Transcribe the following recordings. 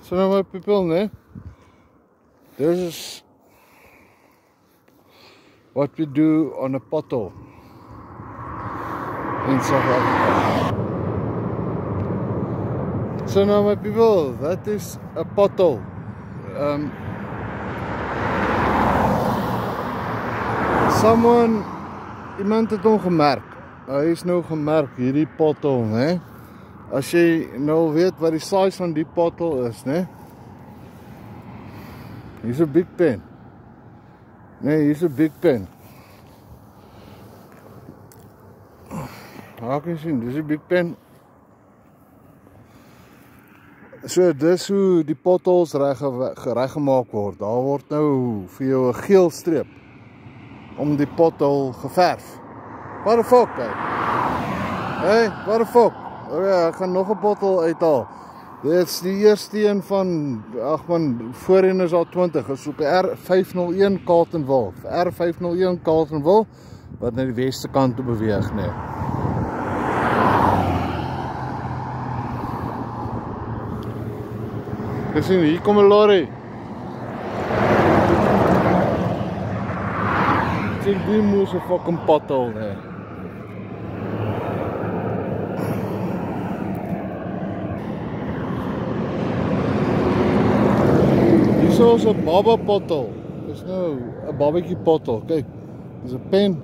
So now my people, né? This is what we do on a pothole in South Africa. So now my people, that is a pothole. Iemand het hom gemerk. Hy is nou gemerk, hierdie pothole, né? As jy nou weet wat die size van die pothole is, né? Hier's 'n big pen. Nee, hier's 'n big pen. Daar kan jy sien, dis 'n big pen. So, dis hoe die potholes reggemaak word. Daar word nou vir jou 'n geel streep om die pothole geverf. What the fuck, hey, what the fuck? Okay, ek gaan nog 'n pothole uithaal. Dit is die eerste een van, ag man, voorheen is al 20, is op die R501 Carletonville. R501 Carletonville, wat na die weste kant toe beweeg, nee. Ek sien, hier kom 'n lorry. Ek sien, die moes 'n fucking pothole, nee. Dit is 'n baba pothole. Dis nou 'n babatjie pothole. Kyk, dis 'n pen.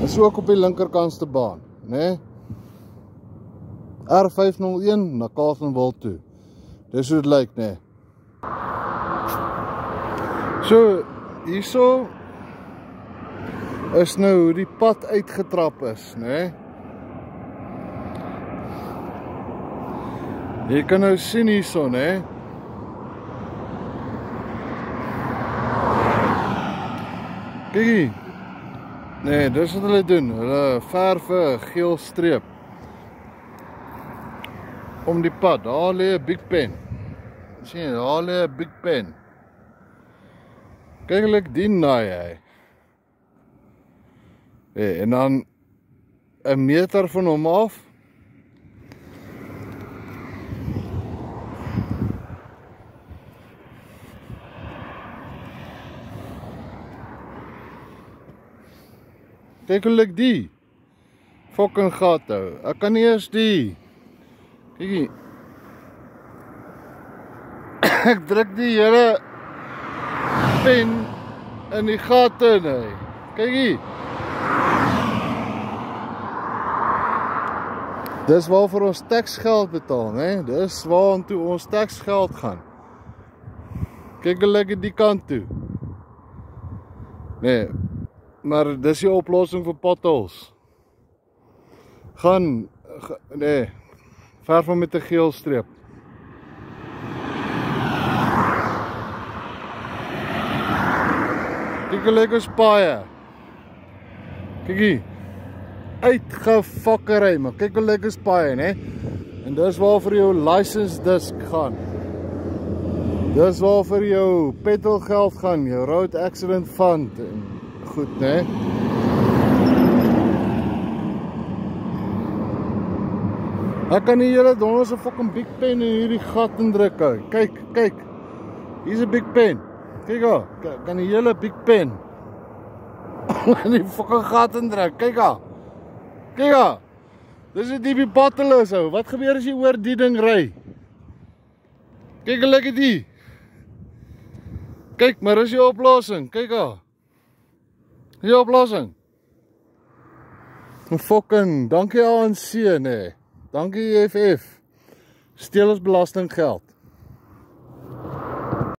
Dis ook op die linkerkantste baan, né? R501 na Carletonville toe. Dis hoe dit lyk, né? So, hierso is nou hoe die pad uitgetrap is, né? Jy kan nou sien hierso, né? Kyk. Nee, dis wat hulle doen. Hulle verf 'n geel streep om die pad. Daar lê 'n big pen. Sien, daar lê 'n big pen. Kyk hulle die naai hy. En dan 'n meter van hom af. Kyk hoe lyk die fucking gat hou. Ek kan nie eers die. Kyk hier. Ek druk die hele pen in die gat in, hey. Kyk hier. Dis waarvoor ons taxgeld betaal, né? Dis waartoe ons taxgeld gaan. Kyk hoe lyk dit die kant toe. Nee. Maar dis die oplossing vir potholes. Nee, verf hom met 'n geel streep. Kyk hoe lyk ons paaie. Kyk hier. Uitgefokkery, maar kyk hoe lyk ons paaie, né? En dis waar vir jou license disc gaan. Dis waar vir jou petrolgeld gaan, jou road accident fund en goed, né? Ek kan die hele donders 'n fucking big pen in hierdie gat indruk. Kyk. Hier's 'n big pen. Kyk daar. Kan die hele big pen in die fucking gat indruk. Kyk daar. Dis 'n diepie bottle is ou. Wat gebeur as jy oor die ding ry? Kyk hoe lyk dit. Kyk, maar is die oplossing. Kyk daar. Die oplossing. Fucking, dankie ANC, nee. Dankie EFF. Steel ons belastinggeld.